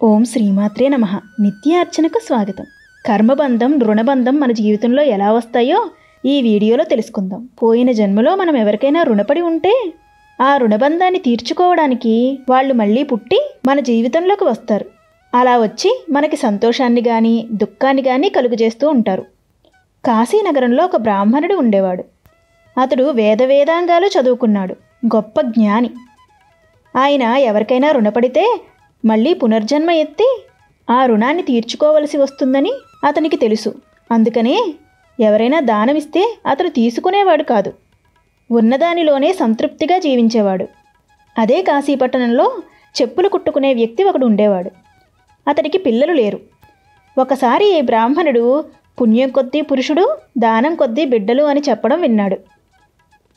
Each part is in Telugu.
ఓం శ్రీమాత్రే నమః. నిత్యార్చనకు స్వాగతం. కర్మబంధం, రుణబంధం మన జీవితంలో ఎలా వస్తాయో ఈ వీడియోలో తెలుసుకుందాం. పోయిన జన్మలో మనం ఎవరికైనా రుణపడి ఉంటే ఆ రుణబంధాన్ని తీర్చుకోవడానికి వాళ్ళు మళ్ళీ పుట్టి మన జీవితంలోకి వస్తారు. అలా వచ్చి మనకి సంతోషాన్ని కానీ దుఃఖాన్ని కానీ కలుగజేస్తూ ఉంటారు. కాశీనగరంలో ఒక బ్రాహ్మణుడు ఉండేవాడు. అతడు వేదాంగాలు చదువుకున్నాడు. గొప్ప జ్ఞాని. ఆయన ఎవరికైనా రుణపడితే మళ్ళీ పునర్జన్మ ఎత్తి ఆ రుణాన్ని తీర్చుకోవలసి వస్తుందని అతనికి తెలుసు. అందుకనే ఎవరైనా దానమిస్తే అతడు తీసుకునేవాడు కాదు. ఉన్నదానిలోనే సంతృప్తిగా జీవించేవాడు. అదే కాశీపట్టణంలో చెప్పులు కుట్టుకునే వ్యక్తి ఒకడు ఉండేవాడు. అతడికి పిల్లలు లేరు. ఒకసారి ఈ బ్రాహ్మణుడు పుణ్యం కొద్దీ పురుషుడు, దానం కొద్దీ బిడ్డలు అని చెప్పడం విన్నాడు.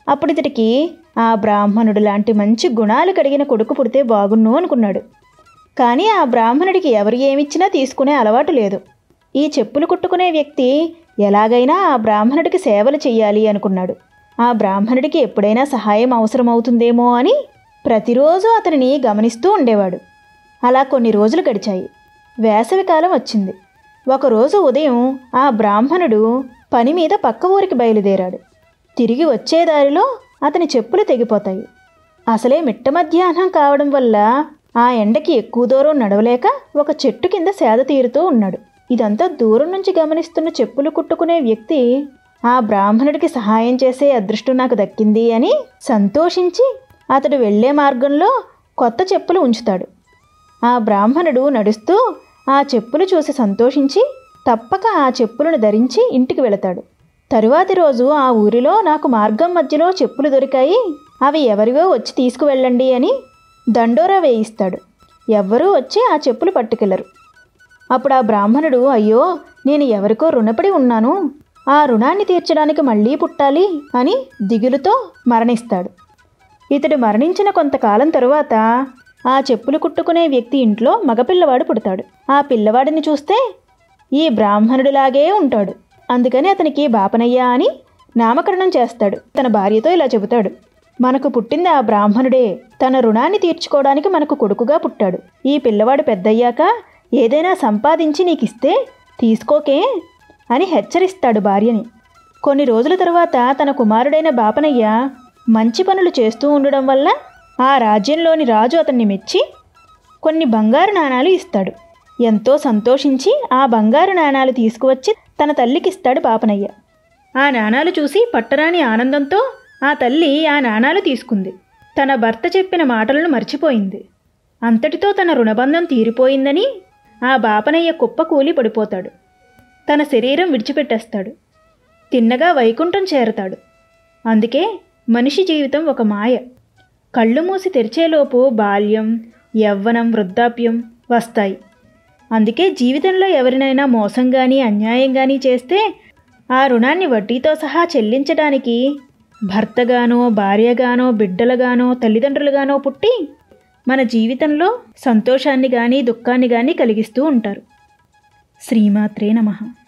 అప్పుడు ఇతడికి ఆ బ్రాహ్మణుడు లాంటి మంచి గుణాలు కలిగిన కొడుకు పుడితే బాగున్ను అనుకున్నాడు. కానీ ఆ బ్రాహ్మణుడికి ఎవరు ఏమిచ్చినా తీసుకునే అలవాటు లేదు. ఈ చెప్పులు కుట్టుకునే వ్యక్తి ఎలాగైనా ఆ బ్రాహ్మణుడికి సేవలు చెయ్యాలి అనుకున్నాడు. ఆ బ్రాహ్మణుడికి ఎప్పుడైనా సహాయం అవసరమవుతుందేమో అని ప్రతిరోజు అతనిని గమనిస్తూ ఉండేవాడు. అలా కొన్ని రోజులు గడిచాయి. వేసవికాలం వచ్చింది. ఒకరోజు ఉదయం ఆ బ్రాహ్మణుడు పని మీద పక్క ఊరికి బయలుదేరాడు. తిరిగి వచ్చే దారిలో అతని చెప్పులు తెగిపోతాయి. అసలే మిట్ట మధ్యాహ్నం కావడం వల్ల ఆ ఎండకి ఎక్కువ దూరం నడవలేక ఒక చెట్టు కింద సేద తీరుతూ ఉన్నాడు. ఇదంతా దూరం నుంచి గమనిస్తున్న చెప్పులు కుట్టుకునే వ్యక్తి ఆ బ్రాహ్మణుడికి సహాయం చేసే అదృష్టం నాకు దక్కింది అని సంతోషించి అతడు వెళ్లే మార్గంలో కొత్త చెప్పులు ఉంచుతాడు. ఆ బ్రాహ్మణుడు నడుస్తూ ఆ చెప్పులు చూసి సంతోషించి తప్పక ఆ చెప్పులను ధరించి ఇంటికి వెళతాడు. తరువాతి రోజు ఆ ఊరిలో నాకు మార్గం మధ్యలో చెప్పులు దొరికాయి, అవి ఎవరివో వచ్చి తీసుకువెళ్ళండి అని దండోరా వేయిస్తాడు. ఎవ్వరూ వచ్చి ఆ చెప్పులు పట్టుకెళ్లరు. అప్పుడు ఆ బ్రాహ్మణుడు, అయ్యో నేను ఎవరికో రుణపడి ఉన్నాను, ఆ రుణాన్ని తీర్చడానికి మళ్ళీ పుట్టాలి అని దిగులుతో మరణిస్తాడు. ఇతడు మరణించిన కొంతకాలం తరువాత ఆ చెప్పులు కుట్టుకునే వ్యక్తి ఇంట్లో మగపిల్లవాడు పుడతాడు. ఆ పిల్లవాడిని చూస్తే ఈ బ్రాహ్మణుడిలాగే ఉంటాడు. అందుకని అతనికి బాపనయ్య అని నామకరణం చేస్తాడు. తన భార్యతో ఇలా చెబుతాడు, మనకు పుట్టింది ఆ బ్రాహ్మణుడే. తన రుణాన్ని తీర్చుకోవడానికి మనకు కొడుకుగా పుట్టాడు. ఈ పిల్లవాడు పెద్దయ్యాక ఏదైనా సంపాదించి నీకిస్తే తీసుకోకే అని హెచ్చరిస్తాడు భార్యని. కొన్ని రోజుల తరువాత తన కుమారుడైన బాపనయ్య మంచి పనులు చేస్తూ ఉండడం వల్ల ఆ రాజ్యంలోని రాజు అతన్ని మెచ్చి కొన్ని బంగారు నాణాలు ఇస్తాడు. ఎంతో సంతోషించి ఆ బంగారు నాణాలు తీసుకువచ్చి తన తల్లికిస్తాడు బాపనయ్య. ఆ నాణాలు చూసి పట్టరాని ఆనందంతో ఆ తల్లి ఆ నాణాలు తీసుకుంది. తన భర్త చెప్పిన మాటలను మర్చిపోయింది. అంతటితో తన రుణబంధం తీరిపోయిందని ఆ బాపనయ్య కుప్పకూలి పడిపోతాడు. తన శరీరం విడిచిపెట్టేస్తాడు. తిన్నగా వైకుంఠం చేరతాడు. అందుకే మనిషి జీవితం ఒక మాయ. కళ్ళు మూసి తెరిచేలోపు బాల్యం, యవ్వనం, వృద్ధాప్యం వస్తాయి. అందుకే జీవితంలో ఎవరినైనా మోసం కానీ అన్యాయం కానీ చేస్తే ఆ రుణాన్ని వడ్డీతో సహా చెల్లించడానికి భర్తగానో, భార్యగానో, బిడ్డలుగానో, తల్లిదండ్రులుగానో పుట్టి మన జీవితంలో సంతోషాన్ని కానీ దుఃఖాన్ని కానీ కలిగిస్తూ ఉంటారు. శ్రీమాత్రే నమః.